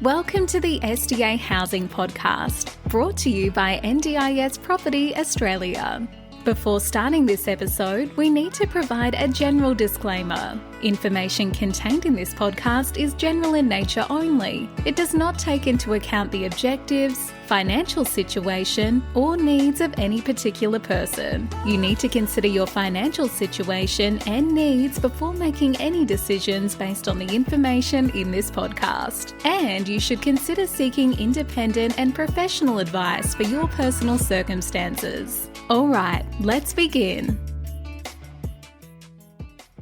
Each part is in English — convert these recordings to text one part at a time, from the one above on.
Welcome to the SDA Housing Podcast, brought to you by NDIS Property Australia. Before starting this episode, we need to provide a general disclaimer. Information contained in this podcast is general in nature only. It does not take into account the objectives, financial situation, or needs of any particular person. You need to consider your financial situation and needs before making any decisions based on the information in this podcast. And you should consider seeking independent and professional advice for your personal circumstances. All right, let's begin.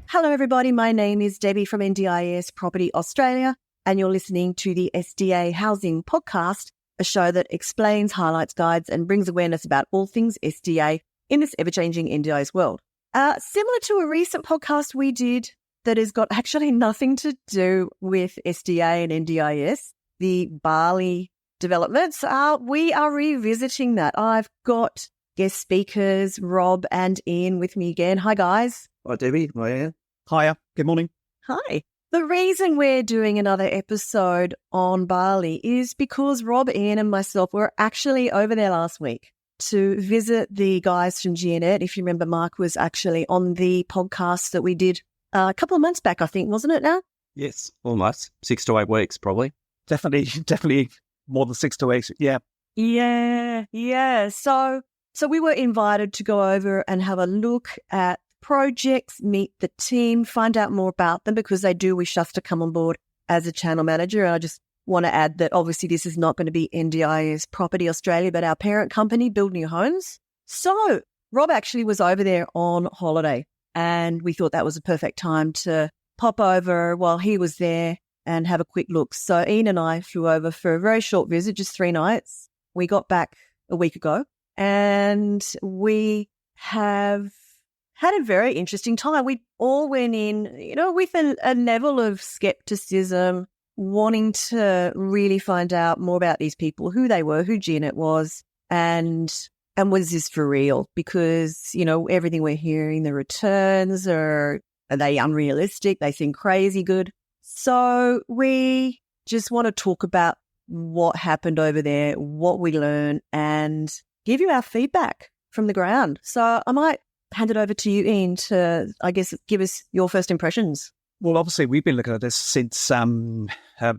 Hello everybody, my name is Debbie from NDIS Property Australia, and you're listening to the SDA Housing Podcast, a show that explains, highlights, guides and brings awareness about all things SDA in this ever-changing NDIS world. Similar to a recent podcast we did that has got actually nothing to do with SDA and NDIS, the Bali developments, we are revisiting that. I've got guest speakers, Rob and Ian, with me again. Hi, guys. Hi, Debbie. Hi, Ian. Hiya. Good morning. Hi. The reason we're doing another episode on Bali is because Rob, Ian and myself were actually over there last week to visit the guys from GNet. If you remember, Mark was actually on the podcast that we did a couple of months back, I think, wasn't it now? Yes, almost. 6 to 8 weeks, probably. Definitely more than 6 to 8. Yeah. Yeah. So we were invited to go over and have a look at projects, meet the team, find out more about them, because they do wish us to come on board as a channel manager. And I just want to add that obviously this is not going to be NDIS Property Australia, but our parent company, Build New Homes. So Rob actually was over there on holiday, and we thought that was a perfect time to pop over while he was there and have a quick look. So Ian and I flew over for a very short visit, just 3 nights. We got back a week ago, and we have had a very interesting time. We all went in, with a level of skepticism, wanting to really find out more about these people, who they were, who GNet was, and was this for real? Because, everything we're hearing, the returns are they unrealistic? They seem crazy good. So we just want to talk about what happened over there, what we learned, and give you our feedback from the ground. So I might hand it over to you, Ian, to, I guess, give us your first impressions. Well, obviously, we've been looking at this since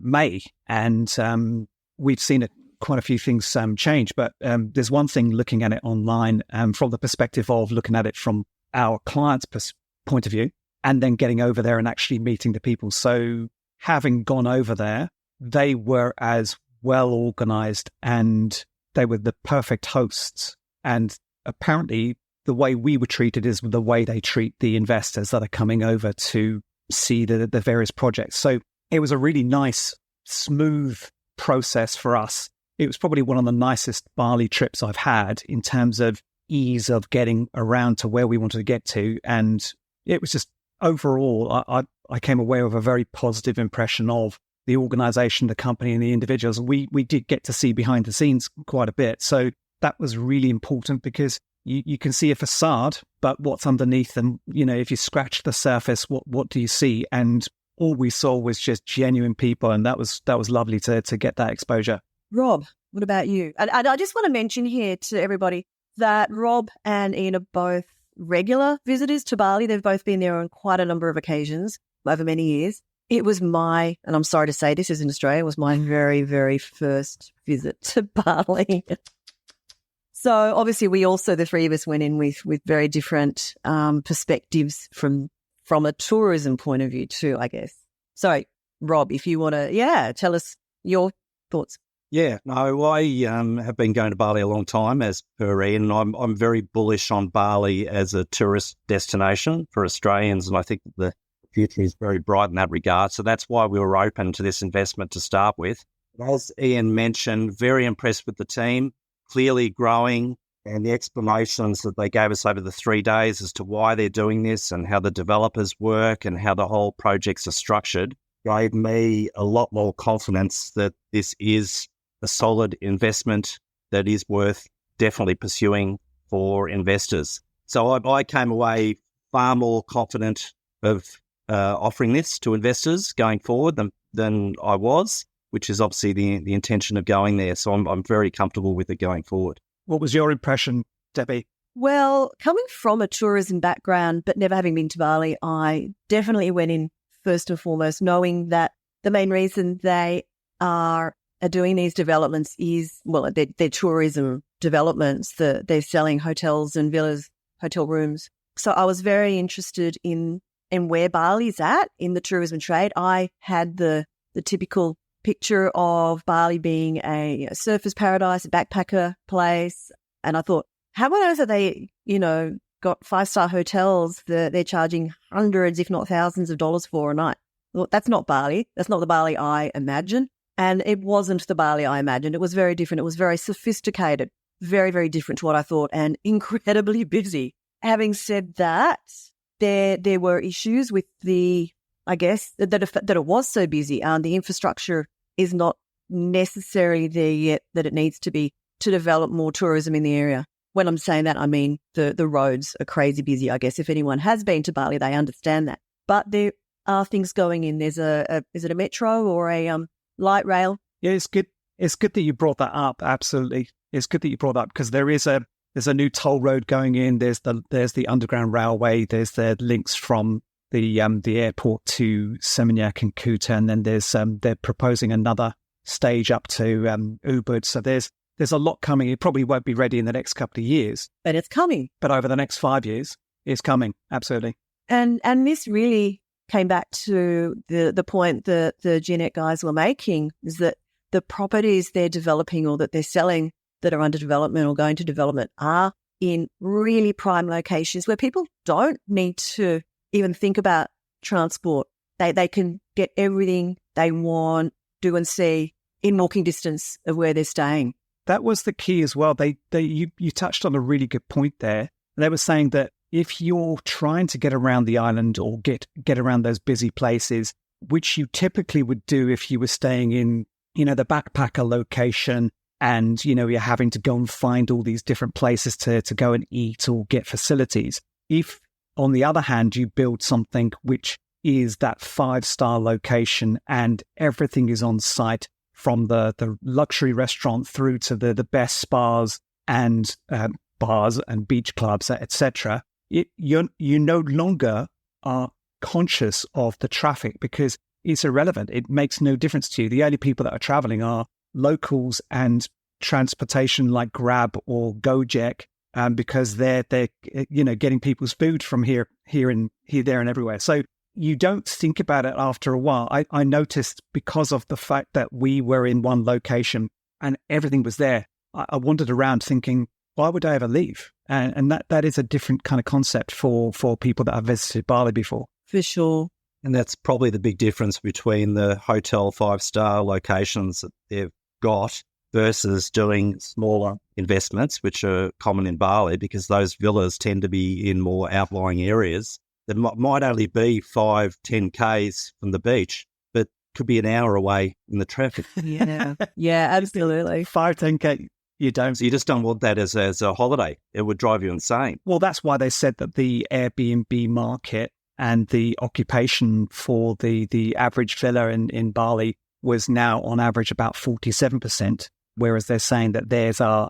May, and we've seen quite a few things change. But there's one thing looking at it online from the perspective of looking at it from our client's point of view, and then getting over there and actually meeting the people. So having gone over there, they were as well organized and they were the perfect hosts. And apparently the way we were treated is the way they treat the investors that are coming over to see the various projects. So it was a really nice, smooth process for us. It was probably one of the nicest Bali trips I've had in terms of ease of getting around to where we wanted to get to. And it was just overall, I came away with a very positive impression of the organization, the company and the individuals. We did get to see behind the scenes quite a bit. So that was really important, because you can see a facade, but what's underneath them, if you scratch the surface, what do you see? And all we saw was just genuine people. And that was lovely to get that exposure. Rob, what about you? And I just want to mention here to everybody that Rob and Ian are both regular visitors to Bali. They've both been there on quite a number of occasions over many years. It was and I'm sorry to say this is in Australia, was my very, very first visit to Bali. So obviously the 3 of us went in with very different perspectives from a tourism point of view too, I guess. So Rob, if you want to, tell us your thoughts. Yeah, no, I have been going to Bali a long time, as per Ian, and I'm very bullish on Bali as a tourist destination for Australians, and I think the future is very bright in that regard. So that's why we were open to this investment to start with. As Ian mentioned, very impressed with the team, clearly growing, and the explanations that they gave us over the 3 days as to why they're doing this and how the developers work and how the whole projects are structured gave me a lot more confidence that this is a solid investment that is worth definitely pursuing for investors. So I came away far more confident of offering this to investors going forward than I was. which is obviously the intention of going there. So I'm very comfortable with it going forward. What was your impression, Debbie? Well, coming from a tourism background, but never having been to Bali, I definitely went in first and foremost knowing that the main reason they are doing these developments is, well, they're tourism developments. They're selling hotels and villas, hotel rooms. So I was very interested in where Bali's at in the tourism trade. I had the typical picture of Bali being a surfer's paradise, a backpacker place. And I thought, how on earth are they, got 5-star hotels that they're charging hundreds, if not thousands of dollars for a night? Well, that's not Bali. That's not the Bali I imagine. And it wasn't the Bali I imagined. It was very different. It was very sophisticated, very, very different to what I thought, and incredibly busy. Having said that, there were issues with I guess, that it was so busy. The infrastructure is not necessarily there yet that it needs to be to develop more tourism in the area. When I'm saying that, I mean the roads are crazy busy. I guess if anyone has been to Bali, they understand that. But there are things going in. There's is it a metro or a light rail? Yeah, it's good. It's good that you brought that up. Absolutely, it's good that you brought that up because there's a new toll road going in. There's the underground railway. There's the links from the airport to Seminyak and Kuta, and then they're proposing another stage up to Ubud. So there's a lot coming. It probably won't be ready in the next couple of years, But it's coming. but over the next 5 years, it's coming. Absolutely. And this really came back to the point that the Genet guys were making, is that the properties they're developing or that they're selling that are under development or going to development are in really prime locations where people don't need to even think about transport. They can get everything they want, do and see in walking distance of where they're staying. That was the key as well. You touched on a really good point there. They were saying that if you're trying to get around the island or get around those busy places, which you typically would do if you were staying in, the backpacker location and, you're having to go and find all these different places to go and eat or get facilities. If, on the other hand, you build something which is that 5-star location and everything is on site, from the luxury restaurant through to the best spas and bars and beach clubs, etc., you no longer are conscious of the traffic because it's irrelevant. It makes no difference to you. The only people that are traveling are locals and transportation like Grab or Gojek, because they're getting people's food from here, there, and everywhere. So you don't think about it after a while. I noticed because of the fact that we were in one location and everything was there, I wandered around thinking, why would I ever leave? And that is a different kind of concept for people that have visited Bali before. For sure. And that's probably the big difference between the hotel 5-star locations that they've got versus doing smaller investments, which are common in Bali, because those villas tend to be in more outlying areas that might only be 5-10 Ks from the beach, but could be an hour away in the traffic. Yeah, yeah, absolutely. 5-10 K, you don't. So you just don't want that as a holiday. It would drive you insane. Well, that's why they said that the Airbnb market and the occupation for the average villa in Bali was now on average about 47%, whereas they're saying that theirs are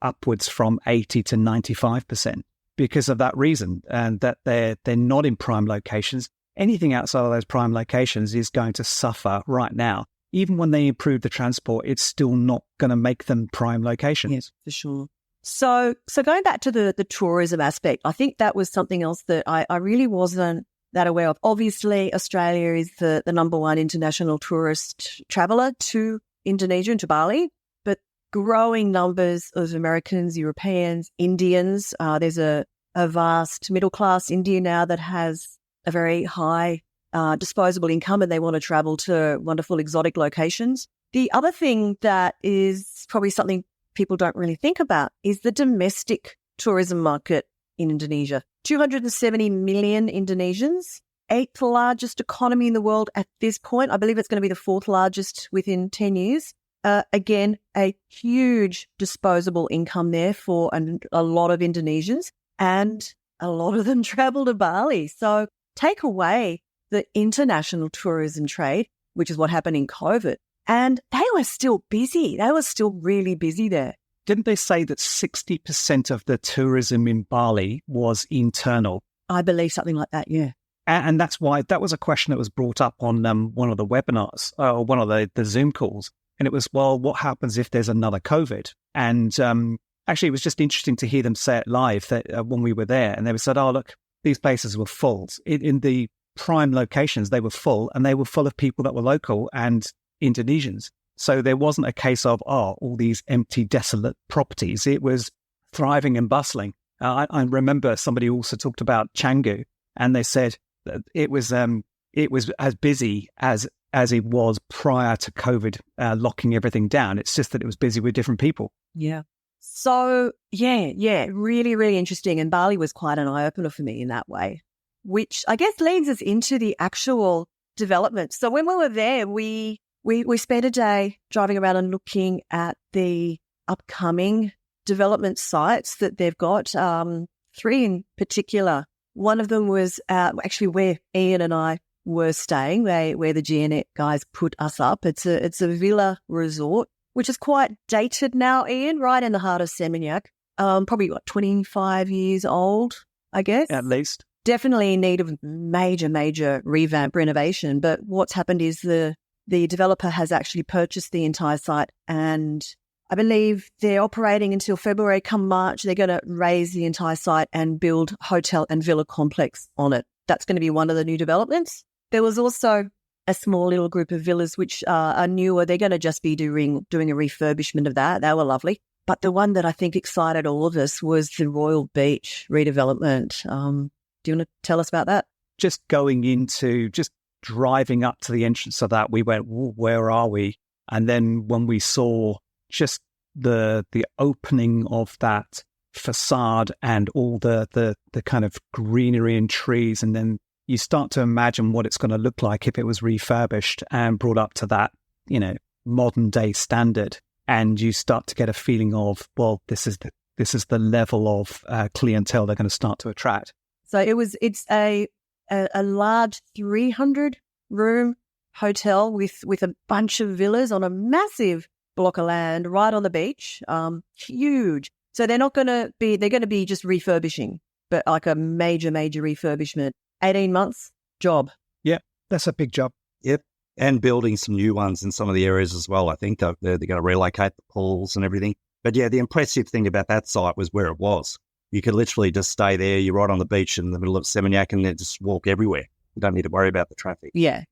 upwards from 80 to 95%. Because of that reason, and that they're not in prime locations. Anything outside of those prime locations is going to suffer right now. Even when they improve the transport, it's still not going to make them prime locations. Yes, for sure. So going back to the tourism aspect, I think that was something else that I really wasn't that aware of. Obviously, Australia is the number one international tourist traveller to Indonesia and to Bali. Growing numbers of Americans, Europeans, Indians. There's a vast middle-class India now that has a very high disposable income and they want to travel to wonderful exotic locations. The other thing that is probably something people don't really think about is the domestic tourism market in Indonesia. 270 million Indonesians, 8th largest economy in the world at this point. I believe it's going to be the 4th largest within 10 years. Again, a huge disposable income there for a lot of Indonesians, and a lot of them travel to Bali. So take away the international tourism trade, which is what happened in COVID. And they were still busy. They were still really busy there. Didn't they say that 60% of the tourism in Bali was internal? I believe something like that, yeah. And that's why that was a question that was brought up on one of the webinars or one of the Zoom calls. And it was, well, what happens if there's another COVID? And actually, it was just interesting to hear them say it live that when we were there. And they said, oh, look, these places were full. In the prime locations, they were full, and they were full of people that were local and Indonesians. So there wasn't a case of, all these empty, desolate properties. It was thriving and bustling. I remember somebody also talked about Canggu, and they said that it was as busy as it was prior to COVID locking everything down. It's just that it was busy with different people. Yeah. So, yeah, really, really interesting. And Bali was quite an eye-opener for me in that way, which I guess leads us into the actual development. So when we were there, we spent a day driving around and looking at the upcoming development sites that they've got, 3 in particular. One of them was actually where Ian and I were staying, where the GNet guys put us up. It's a villa resort, which is quite dated now, Ian, right in the heart of Seminyak. Probably 25 years old, I guess. At least. Definitely in need of major revamp, renovation. But what's happened is the developer has actually purchased the entire site, and I believe they're operating until February. Come March, they're going to raise the entire site and build hotel and villa complex on it. That's going to be one of the new developments. There was also a small little group of villas which are newer. They're going to just be doing a refurbishment of that. They were lovely. But the one that I think excited all of us was the Royal Beach redevelopment. Do you want to tell us about that? Just driving up to the entrance of that, we went, where are we? And then when we saw just the opening of that facade and all the kind of greenery and trees, and then you start to imagine what it's going to look like if it was refurbished and brought up to that, modern day standard. And you start to get a feeling of, well, this is the level of clientele they're going to start to attract. So it's a large 300-room hotel with a bunch of villas on a massive block of land right on the beach. Huge. So they're going to be just refurbishing, but like a major refurbishment. 18 months job. Yep, that's a big job. Yep. And building some new ones in some of the areas as well. I think they're going to relocate the pools and everything. But yeah, the impressive thing about that site was where it was. You could literally just stay there. You're right on the beach in the middle of Seminyak and then just walk everywhere. You don't need to worry about the traffic. Yeah,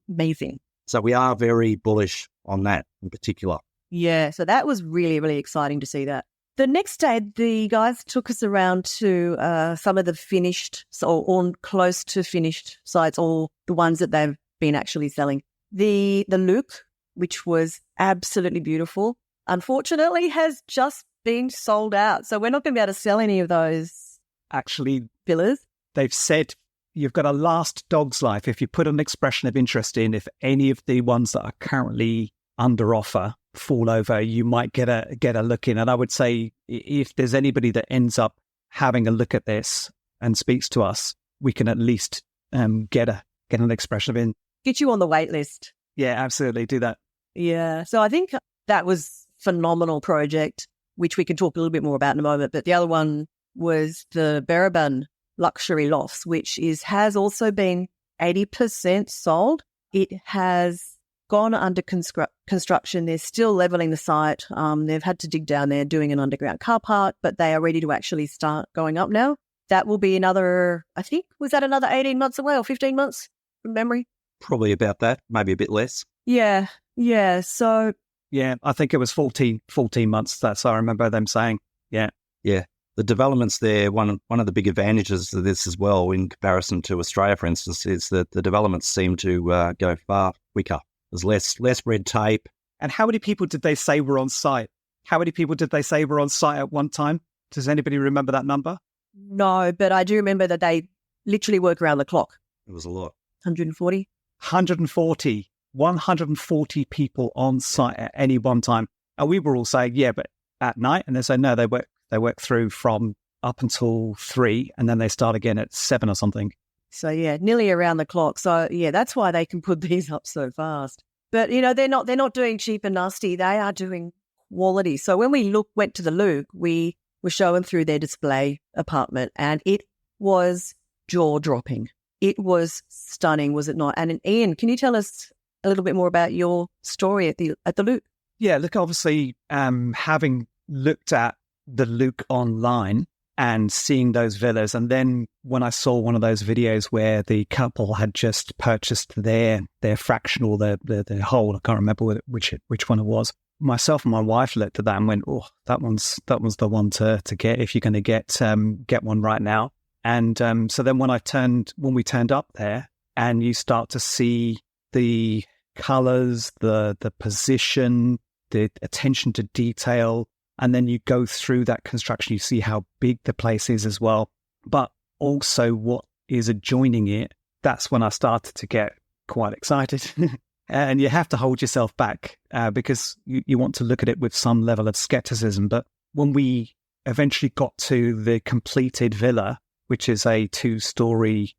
amazing. So we are very bullish on that in particular. Yeah, so that was really, really exciting to see that. The next day, the guys took us around to some of the finished or close to finished sites, or the ones that they've been actually selling. The Luke, which was absolutely beautiful, unfortunately has just been sold out. So we're not going to be able to sell any of those actually villas. They've said you've got a last dog's life. If you put an expression of interest in, if any of the ones that are currently under offer fall over, you might get a look in. And I would say if there's anybody that ends up having a look at this and speaks to us, we can at least get an expression of in. Get you on the wait list. Yeah, absolutely. Do that. Yeah. So I think that was a phenomenal project, which we can talk a little bit more about in a moment. But the other one was the Baraban Luxury Lofts, which has also been 80% sold. It has gone under construction. They're still levelling the site. They've had to dig down there doing an underground car park, but they are ready to actually start going up now. That will be another, I think, was that another 18 months away or 15 months from memory? Probably about that, maybe a bit less. Yeah. So... Yeah, I think it was 14 months. That's I remember them saying. Yeah. Yeah. The developments there, one of the big advantages of this as well in comparison to Australia, for instance, is that the developments seem to go far quicker. There's less red tape. And how many people did they say were on site? How many people did they say were on site at one time? Does anybody remember that number? No, but I do remember that they literally work around the clock. It was a lot. 140? 140 people on site at any one time. And we were all saying, yeah, but at night? And they say, no, they work through from up until 3 and then they start again at 7 or something. So, yeah, nearly around the clock. So, yeah, that's why they can put these up so fast. But, they're not doing cheap and nasty. They are doing quality. So when we went to the Loop, we were showing through their display apartment, and it was jaw-dropping. It was stunning, was it not? And Ian, can you tell us a little bit more about your story at the Loop? Yeah, look, obviously, having looked at the Loop online and seeing those villas, and then when I saw one of those videos where the couple had just purchased their fractional, their whole, I can't remember which one it was. Myself and my wife looked at that and went, "Oh, that one's the one to get if you're going to get one right now." And so then when we turned up there, and you start to see the colors, the position, the attention to detail, and then you go through that construction, you see how big the place is as well, but also what is adjoining it. That's when I started to get quite excited. And you have to hold yourself back because you want to look at it with some level of skepticism. But when we eventually got to the completed villa, which is a two-story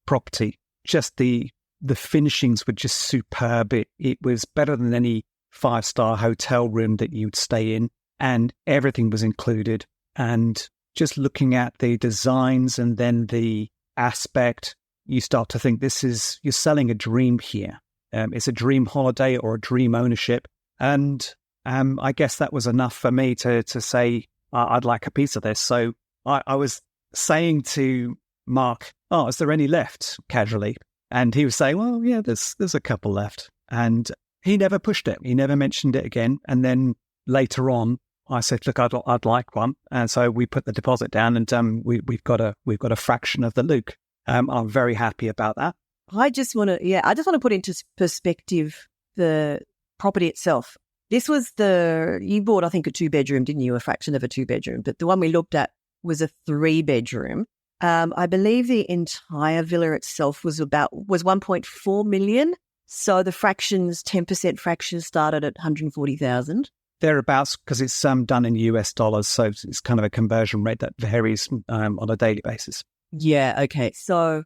property, just the finishings were just superb. It was better than any 5-star hotel room that you'd stay in, and everything was included. And just looking at the designs and then the aspect, you start to think you're selling a dream here. It's a dream holiday or a dream ownership. And I guess that was enough for me to say, I'd like a piece of this. So I was saying to Mark, "Oh, is there any left?" casually. And he was saying, "Well, yeah, there's a couple left." And he never pushed it. He never mentioned it again. And then later on, I said, "Look, I'd like one." And so we put the deposit down, and we've got a fraction of the Loop. I'm very happy about that. I just want to put into perspective the property itself. This was you bought, I think, a 2-bedroom, didn't you? A fraction of a 2-bedroom, but the one we looked at was a 3-bedroom. I believe the entire villa itself was 1.4 million. So the 10% fraction started at 140,000. Thereabouts, because it's done in US dollars, so it's kind of a conversion rate that varies on a daily basis. Yeah, okay. So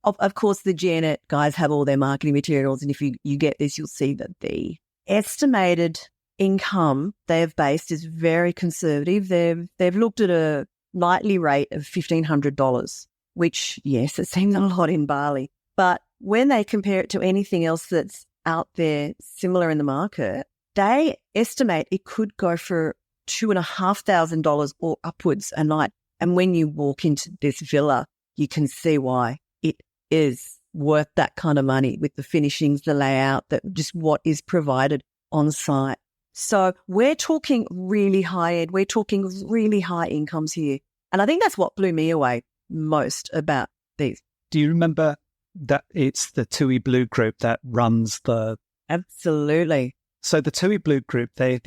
of course, the Janet guys have all their marketing materials, and if you get this, you'll see that the estimated income they have based is very conservative. They've looked at a nightly rate of $1,500, which, yes, it seems a lot in Bali. But when they compare it to anything else that's out there similar in the market, they estimate it could go for $2,500 or upwards a night. And when you walk into this villa, you can see why it is worth that kind of money with the finishings, the layout, just what is provided on site. So we're talking really high end. We're talking really high incomes here. And I think that's what blew me away most about these. Do you remember that it's the TUI Blue Group that runs the... Absolutely. So the TUI Blue Group, the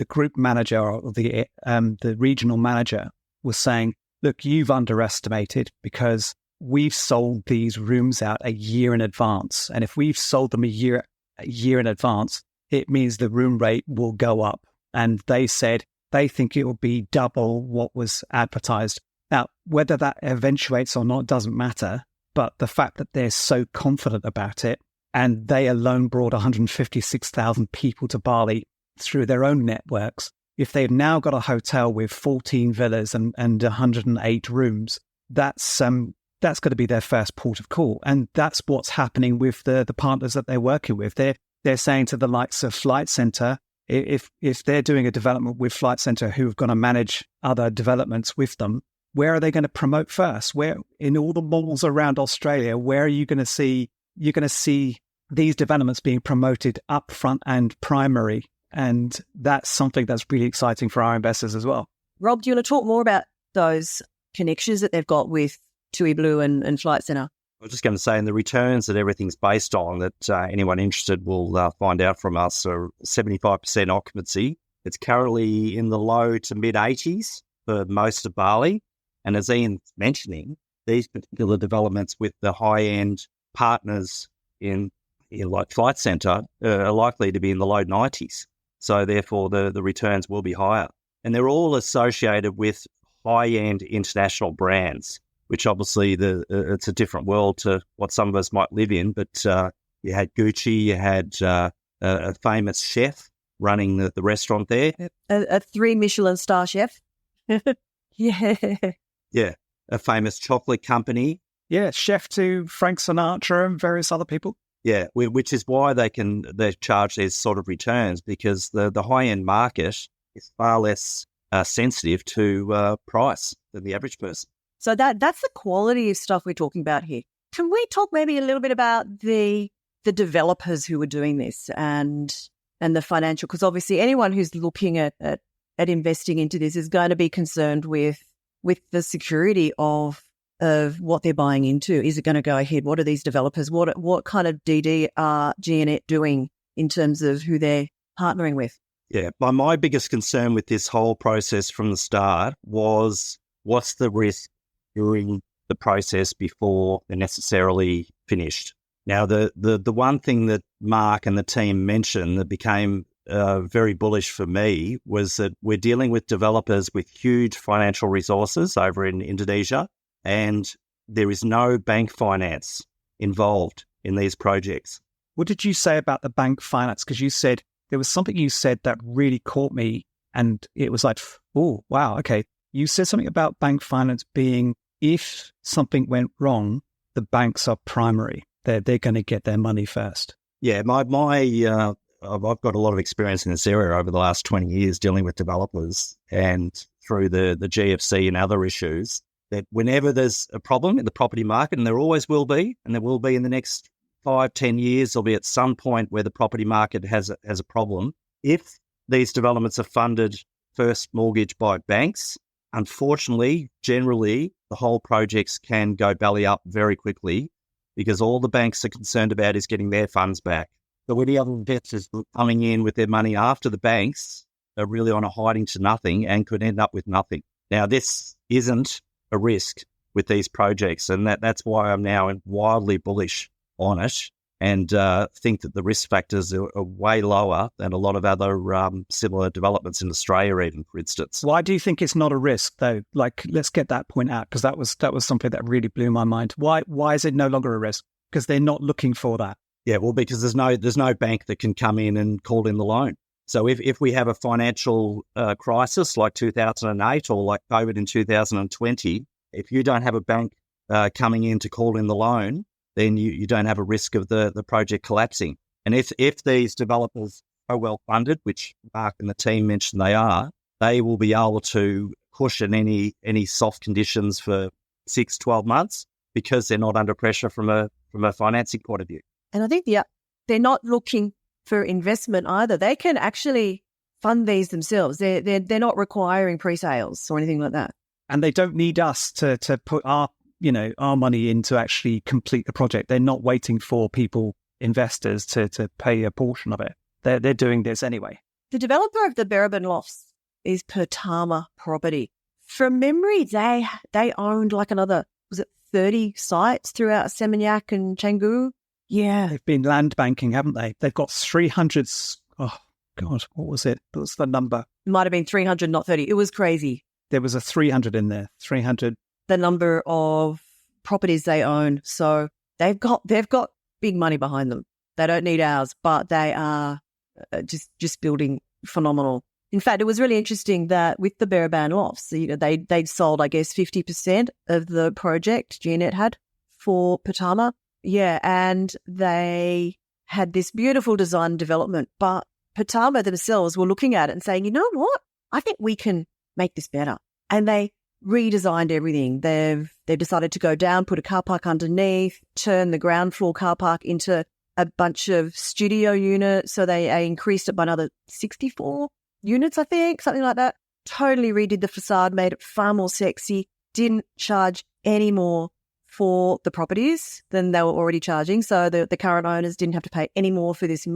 group manager or the regional manager was saying, "Look, you've underestimated because we've sold these rooms out a year in advance. And if we've sold them a year in advance, it means the room rate will go up." And they said they think it will be double what was advertised. Now, whether that eventuates or not doesn't matter, but the fact that they're so confident about it, and they alone brought 156,000 people to Bali through their own networks. If they've now got a hotel with 14 villas and 108 rooms, that's going to be their first port of call. And that's what's happening with the partners that they're working with. They're saying to the likes of Flight Centre, if they're doing a development with Flight Centre who've going to manage other developments with them, where are they going to promote first? Where in all the malls around Australia, where are you going to see? You're going to see these developments being promoted up front and primary. And that's something that's really exciting for our investors as well. Rob, do you want to talk more about those connections that they've got with TUI Blue and Flight Centre? I was just going to say, in the returns that everything's based on, that anyone interested will find out from us, are 75% occupancy. It's currently in the low to mid-80s for most of Bali. And as Ian's mentioning, these particular developments with the high-end partners in like Flight Centre are likely to be in the low 90s. So therefore, the returns will be higher. And they're all associated with high-end international brands. which obviously it's a different world to what some of us might live in. But you had Gucci, you had a famous chef running the restaurant there. A 3 Michelin star chef. Yeah. Yeah, a famous chocolate company. Yeah, chef to Frank Sinatra and various other people. Yeah, which is why they charge these sort of returns, because the high-end market is far less sensitive to price than the average person. So that's the quality of stuff we're talking about here. Can we talk maybe a little bit about the developers who are doing this and the financial? Because obviously anyone who's looking at investing into this is going to be concerned with the security of what they're buying into. Is it going to go ahead? What are these developers? What kind of DD are GNet doing in terms of who they're partnering with? Yeah, my biggest concern with this whole process from the start was, what's the risk during the process before they're necessarily finished? Now, the one thing that Mark and the team mentioned that became very bullish for me was that we're dealing with developers with huge financial resources over in Indonesia, and there is no bank finance involved in these projects. What did you say about the bank finance? Because you said, there was something you said that really caught me, and it was like, oh, wow, okay. You said something about bank finance being, if something went wrong, the banks are primary. They're going to get their money first. Yeah, I've got a lot of experience in this area over the last 20 years dealing with developers, and through the GFC and other issues, that whenever there's a problem in the property market, and there always will be, and there will be in the next 5-10 years, there'll be at some point where the property market has a problem. If these developments are funded first mortgage by banks, unfortunately, generally, the whole projects can go belly up very quickly, because all the banks are concerned about is getting their funds back. So any other investors coming in with their money after the banks are really on a hiding to nothing and could end up with nothing. Now, this isn't a risk with these projects, and that's why I'm now wildly bullish on it, and think that the risk factors are way lower than a lot of other similar developments in Australia, even, for instance. Why do you think it's not a risk, though? Like, let's get that point out, because that was something that really blew my mind. Why is it no longer a risk? Because they're not looking for that. Yeah, well, because there's no bank that can come in and call in the loan. So if we have a financial crisis like 2008 or like COVID in 2020, if you don't have a bank coming in to call in the loan, then you don't have a risk of the project collapsing. And if these developers are well funded, which Mark and the team mentioned they will be able to cushion any soft conditions for 6-12 months, because they're not under pressure from a financing point of view. And I think they're not looking for investment either. They can actually fund these themselves. They're not requiring pre-sales or anything like that. And they don't need us to put our money in to actually complete the project. They're not waiting for investors to pay a portion of it. They're doing this anyway. The developer of the Berabin Lofts is Pertama Property. From memory, they owned like another, was it 30 sites throughout Seminyak and Canggu? Yeah. They've been land banking, haven't they? They've got 300. Oh, God, what was it? What was the number? It might have been 300, not 30. It was crazy. There was a 300 in there. 300. The number of properties they own. So they've got big money behind them. They don't need ours, but they are just building phenomenal. In fact, it was really interesting that with the Berabin Lofts, they'd sold, I guess, 50% of the project GNet had for Pertama. Yeah, and they had this beautiful design development, but Pertama themselves were looking at it and saying, you know what? I think we can make this better. And they redesigned everything. They've decided to go down, put a car park underneath, turn the ground floor car park into a bunch of studio units. So they increased it by another 64 units, I think, something like that. Totally redid the facade, made it far more sexy, didn't charge any more for the properties than they were already charging. So the current owners didn't have to pay any more for this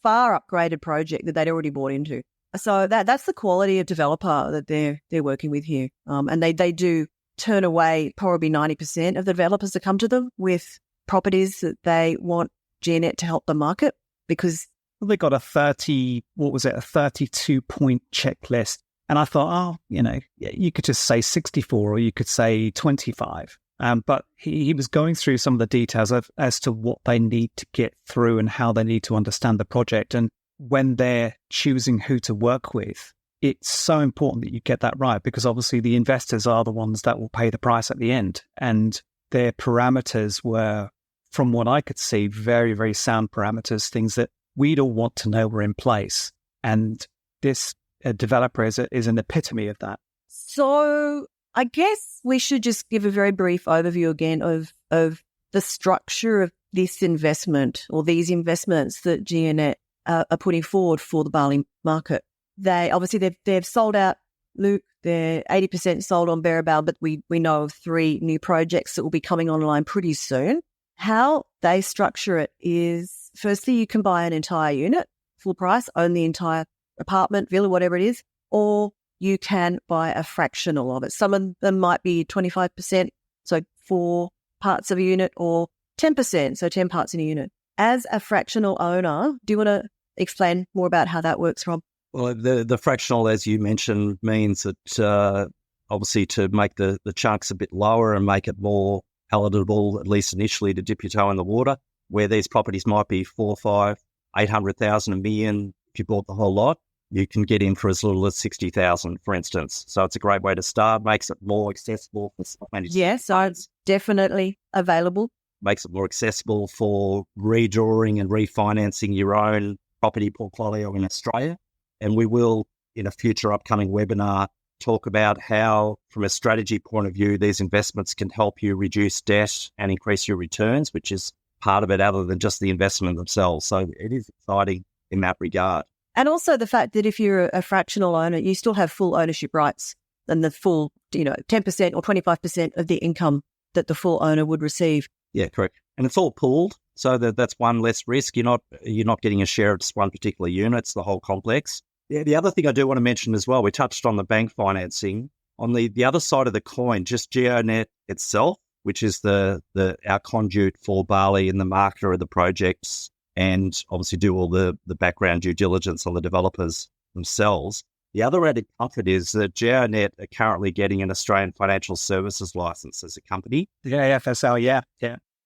far upgraded project that they'd already bought into. So that's the quality of developer that they're working with here. And they do turn away probably 90% of the developers that come to them with properties that they want GNet to help them market, because they got a 32-point checklist. And I thought, you could just say 64 or you could say 25. But he was going through some of the details as to what they need to get through and how they need to understand the project. And when they're choosing who to work with, it's so important that you get that right, because obviously the investors are the ones that will pay the price at the end. And their parameters were, from what I could see, very, very sound parameters, things that we'd all want to know were in place. And this developer is an epitome of that. So I guess we should just give a very brief overview again of the structure of this investment or these investments that GeoNet are putting forward for the Bali market. They obviously they've sold out, Luke. They're 80% sold on Barabal, but we know of 3 new projects that will be coming online pretty soon. How they structure it is, firstly, you can buy an entire unit, full price, own the entire apartment, villa, whatever it is, or you can buy a fractional of it. Some of them might be 25%, so 4 parts of a unit, or 10%, so 10 parts in a unit. As a fractional owner, do you want to explain more about how that works, Rob? Well, the fractional, as you mentioned, means that obviously to make the chunks a bit lower and make it more palatable, at least initially, to dip your toe in the water, where these properties might be 4, 5, 800,000, $1 million. If you bought the whole lot, you can get in for as little as 60,000, for instance. So it's a great way to start, makes it more accessible for self-managed. Yes, so it's definitely available. Makes it more accessible for redrawing and refinancing your own property portfolio in Australia. And we will, in a future upcoming webinar, talk about how, from a strategy point of view, these investments can help you reduce debt and increase your returns, which is part of it other than just the investment themselves. So it is exciting in that regard. And also the fact that if you're a fractional owner, you still have full ownership rights and the full, 10% or 25% of the income that the full owner would receive. Yeah, correct. And it's all pooled, so that's one less risk. You're not getting a share of just one particular unit. It's the whole complex. Yeah, the other thing I do want to mention as well, we touched on the bank financing. On the other side of the coin, just GeoNet itself, which is our conduit for Bali and the marketer of the projects, and obviously do all the background due diligence on the developers themselves. The other added comfort is that GeoNet are currently getting an Australian financial services license as a company. Yeah, FSL, yeah.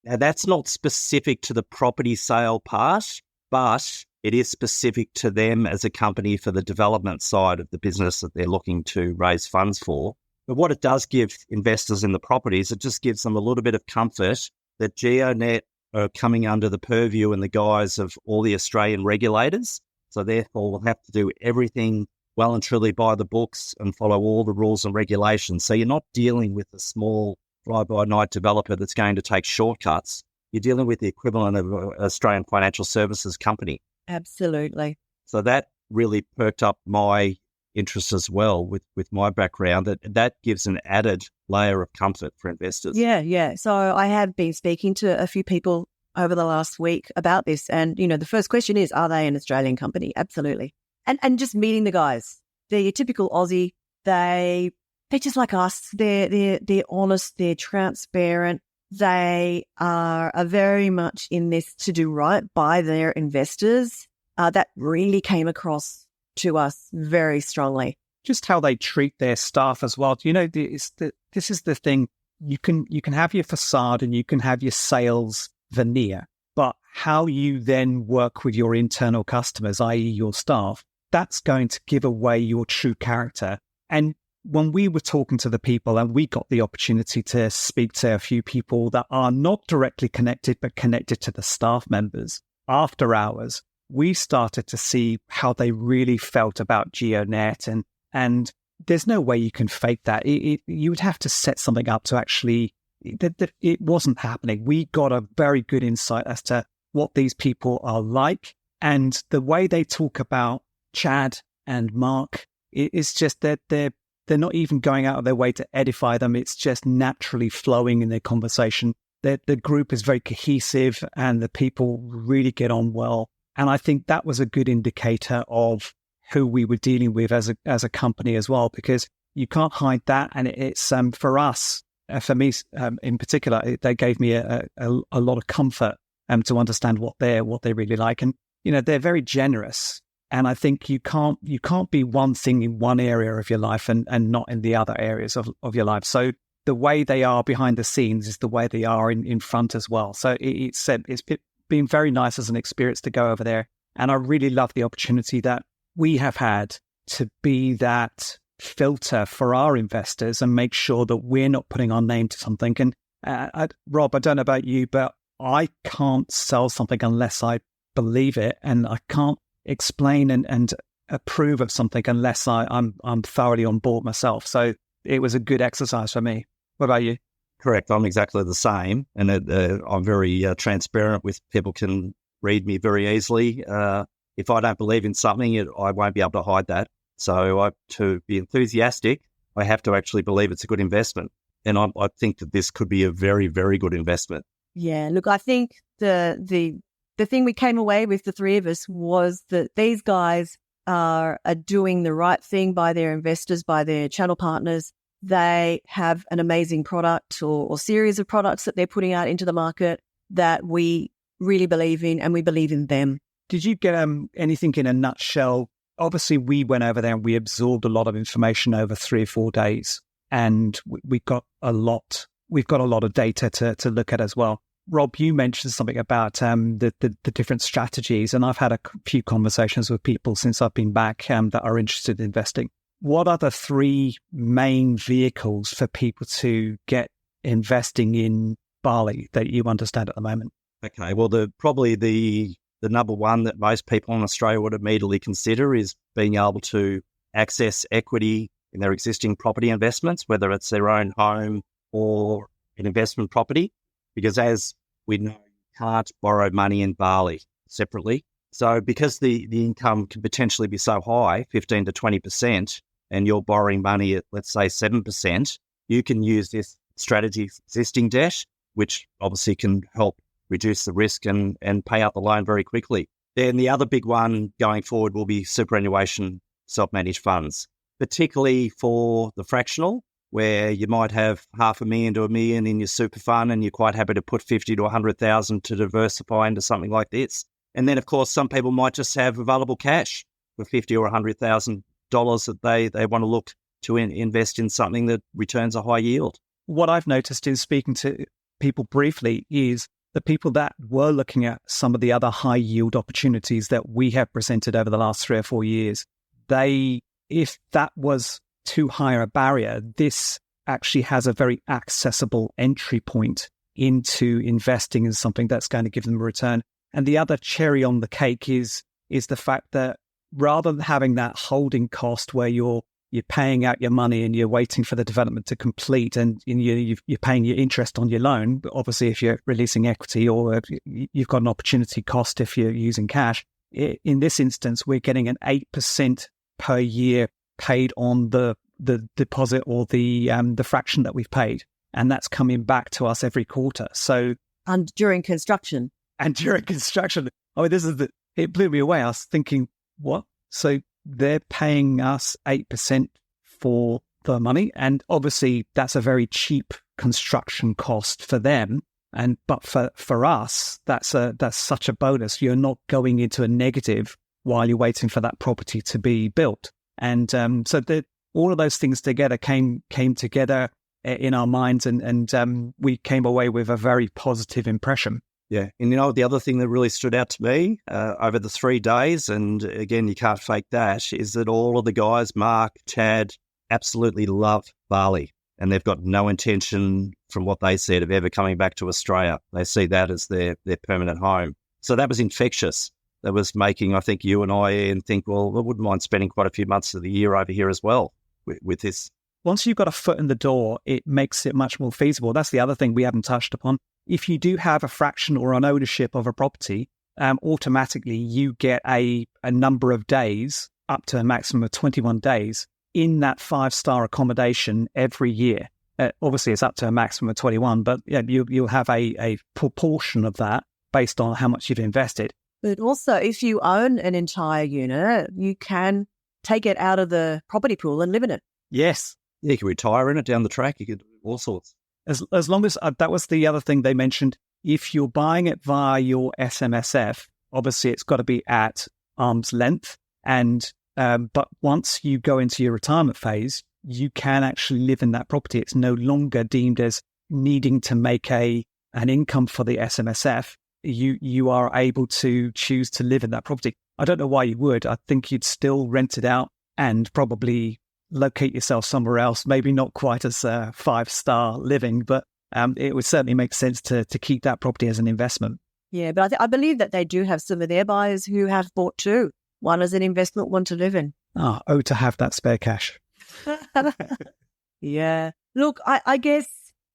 Now, that's not specific to the property sale part, but it is specific to them as a company for the development side of the business that they're looking to raise funds for. But what it does give investors in the properties, it just gives them a little bit of comfort that GeoNet are coming under the purview and the guise of all the Australian regulators. So therefore, we'll have to do everything well and truly by the books and follow all the rules and regulations. So you're not dealing with a small fly-by-night developer that's going to take shortcuts. You're dealing with the equivalent of an Australian financial services company. Absolutely. So that really perked up my interest as well with my background. That gives an added layer of comfort for investors. Yeah. So I have been speaking to a few people over the last week about this. And, the first question is, are they an Australian company? Absolutely. And just meeting the guys. They're your typical Aussie. They're just like us. They're honest. They're transparent. They are very much in this to do right by their investors. That really came across to us very strongly. Just how they treat their staff as well. This is the thing. You can have your facade and you can have your sales veneer, but how you then work with your internal customers, i.e. your staff, that's going to give away your true character. And when we were talking to the people and we got the opportunity to speak to a few people that are not directly connected, but connected to the staff members after hours, we started to see how they really felt about GeoNet. And there's no way you can fake that. You would have to set something up to actually, that it wasn't happening. We got a very good insight as to what these people are like. And the way they talk about Chad and Mark, it's just that they're not even going out of their way to edify them. It's just naturally flowing in their conversation. The group is very cohesive and the people really get on well. And I think that was a good indicator of who we were dealing with as a company as well, because you can't hide that. And it's for us, for me in particular, they gave me a lot of comfort to understand what they really like. And they're very generous. And I think you can't be one thing in one area of your life and not in the other areas of your life. So the way they are behind the scenes is the way they are in front as well. So it's been very nice as an experience to go over there. And I really love the opportunity that we have had to be that filter for our investors and make sure that we're not putting our name to something. And Rob, I don't know about you, but I can't sell something unless I believe it, and I can't explain and approve of something unless I'm thoroughly on board myself. So it was a good exercise for me. What about you? Correct. I'm exactly the same. And I'm very transparent with people can read me very easily. If I don't believe in something, I won't be able to hide that. So to be enthusiastic, I have to actually believe it's a good investment. And I think that this could be a very, very good investment. Yeah, look, I think the thing we came away with, the three of us, was that these guys are doing the right thing by their investors, by their channel partners. They have an amazing product or series of products that they're putting out into the market that we really believe in, and we believe in them. Did you get anything in a nutshell? Obviously, we went over there and we absorbed a lot of information over 3 or 4 days, and we got a lot. We've got a lot of data to look at as well. Rob, you mentioned something about the different strategies, and I've had a few conversations with people since I've been back that are interested in investing. What are the 3 main vehicles for people to get investing in Bali that you understand at the moment? Okay, well, probably the number one that most people in Australia would immediately consider is being able to access equity in their existing property investments, whether it's their own home or an investment property, because as we know, you can't borrow money in Bali separately. So because the income can potentially be so high, 15 to 20%, and you're borrowing money at, let's say, 7%, you can use this strategy existing debt, which obviously can help reduce the risk and pay out the loan very quickly. Then the other big one going forward will be superannuation self-managed funds, particularly for the fractional, where you might have $500,000 to $1 million in your super fund and you're quite happy to put 50 to 100,000 to diversify into something like this. And then, of course, some people might just have available cash for $50,000 or $100,000 that they want to look to invest in something that returns a high yield. What I've noticed in speaking to people briefly is the people that were looking at some of the other high yield opportunities that we have presented over the last 3 or 4 years, if that was too high a barrier, this actually has a very accessible entry point into investing in something that's going to give them a return. And the other cherry on the cake is the fact that rather than having that holding cost where you're paying out your money and you're waiting for the development to complete and you're paying your interest on your loan, but obviously if you're releasing equity or you've got an opportunity cost if you're using cash, in this instance, we're getting an 8% per year paid on the deposit or the fraction that we've paid. And that's coming back to us every quarter. So, And during construction. I mean, it blew me away. I was thinking, what? So they're paying us 8% for the money. And obviously that's a very cheap construction cost for them. But for us, that's such a bonus. You're not going into a negative while you're waiting for that property to be built. And so all of those things together came together in our minds, and we came away with a very positive impression. Yeah. And the other thing that really stood out to me over the 3 days, and again, you can't fake that, is that all of the guys, Mark, Chad, absolutely love Bali. And they've got no intention, from what they said, of ever coming back to Australia. They see that as their permanent home. So that was infectious. That was making, I think, you and I think, well, I wouldn't mind spending quite a few months of the year over here as well with this. Once you've got a foot in the door, it makes it much more feasible. That's the other thing we haven't touched upon. If you do have a fraction or an ownership of a property, automatically you get a number of days, up to a maximum of 21 days, in that 5-star accommodation every year. Obviously, it's up to a maximum of 21, but you'll have a proportion of that based on how much you've invested. But also, if you own an entire unit, you can take it out of the property pool and live in it. Yes. Yeah, you can retire in it down the track. You could do all sorts. As long as, that was the other thing they mentioned, if you're buying it via your SMSF, obviously it's got to be at arm's length. And but once you go into your retirement phase, you can actually live in that property. It's no longer deemed as needing to make an income for the SMSF. You are able to choose to live in that property. I don't know why you would. I think you'd still rent it out and probably locate yourself somewhere else, maybe not quite as 5-star living, but it would certainly make sense to keep that property as an investment. Yeah, but I believe that they do have some of their buyers who have bought two. One as an investment, one to live in. To have that spare cash. Yeah. Look, I guess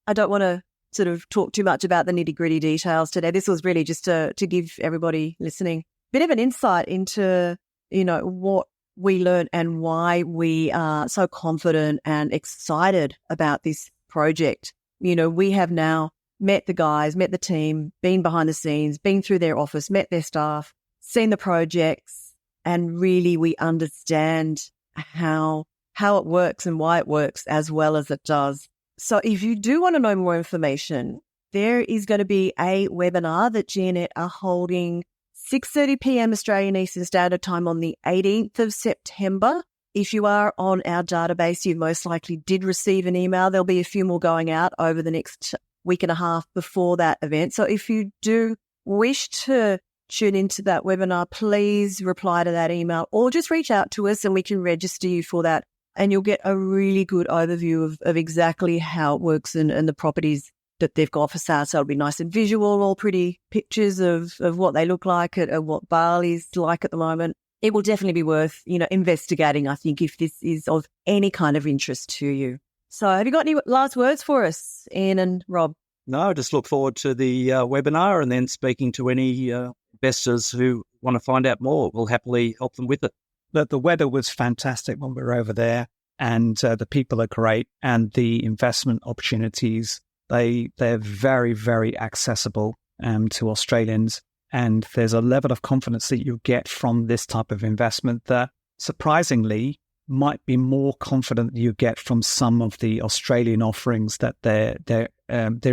I don't want to sort of talk too much about the nitty-gritty details today. This was really just to give everybody listening a bit of an insight into, what we learned and why we are so confident and excited about this project. We have now met the guys, met the team, been behind the scenes, been through their office, met their staff, seen the projects, and really we understand how it works and why it works as well as it does. So if you do want to know more information, there is going to be a webinar that GNet are holding 6:30 p.m. Australian Eastern Standard Time on the 18th of September. If you are on our database, you most likely did receive an email. There'll be a few more going out over the next week and a half before that event. So if you do wish to tune into that webinar, please reply to that email or just reach out to us and we can register you for that. And you'll get a really good overview of exactly how it works and the properties that they've got for sale. So it'll be nice and visual, all pretty pictures of what they look like and what Bali's like at the moment. It will definitely be worth, investigating, I think, if this is of any kind of interest to you. So have you got any last words for us, Ian and Rob? No, just look forward to the webinar and then speaking to any investors who want to find out more. We'll happily help them with it. The weather was fantastic when we were over there, and the people are great, and the investment opportunities, they're very, very accessible to Australians. And there's a level of confidence that you get from this type of investment that surprisingly might be more confident you get from some of the Australian offerings that there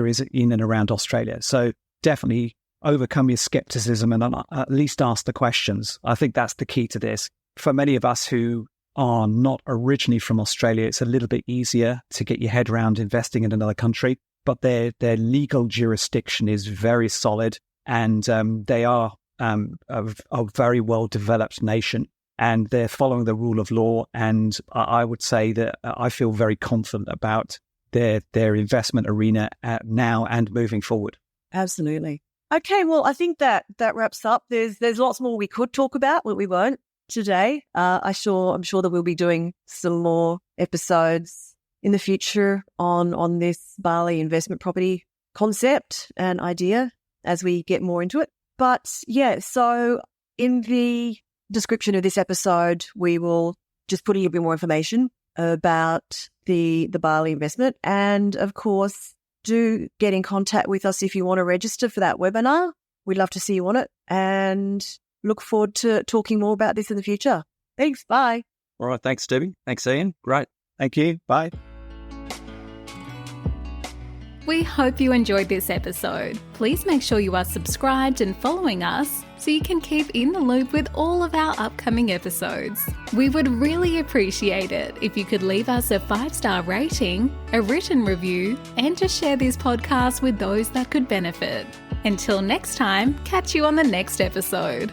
is in and around Australia. So definitely overcome your skepticism and at least ask the questions. I think that's the key to this. For many of us who are not originally from Australia, it's a little bit easier to get your head around investing in another country, but their legal jurisdiction is very solid, and they are a very well-developed nation, and they're following the rule of law. And I would say that I feel very confident about their investment arena now and moving forward. Absolutely. Okay, well, I think that wraps up. There's lots more we could talk about, but we won't today. I'm sure that we'll be doing some more episodes in the future on this Bali investment property concept and idea as we get more into it. But yeah, so in the description of this episode, we will just put a little bit more information about the Bali investment. And of course, do get in contact with us if you want to register for that webinar. We'd love to see you on it and look forward to talking more about this in the future. Thanks. Bye. All right. Thanks, Debbie. Thanks, Ian. Great. Thank you. Bye. We hope you enjoyed this episode. Please make sure you are subscribed and following us so you can keep in the loop with all of our upcoming episodes. We would really appreciate it if you could leave us a 5-star rating, a written review, and to share this podcast with those that could benefit. Until next time, catch you on the next episode.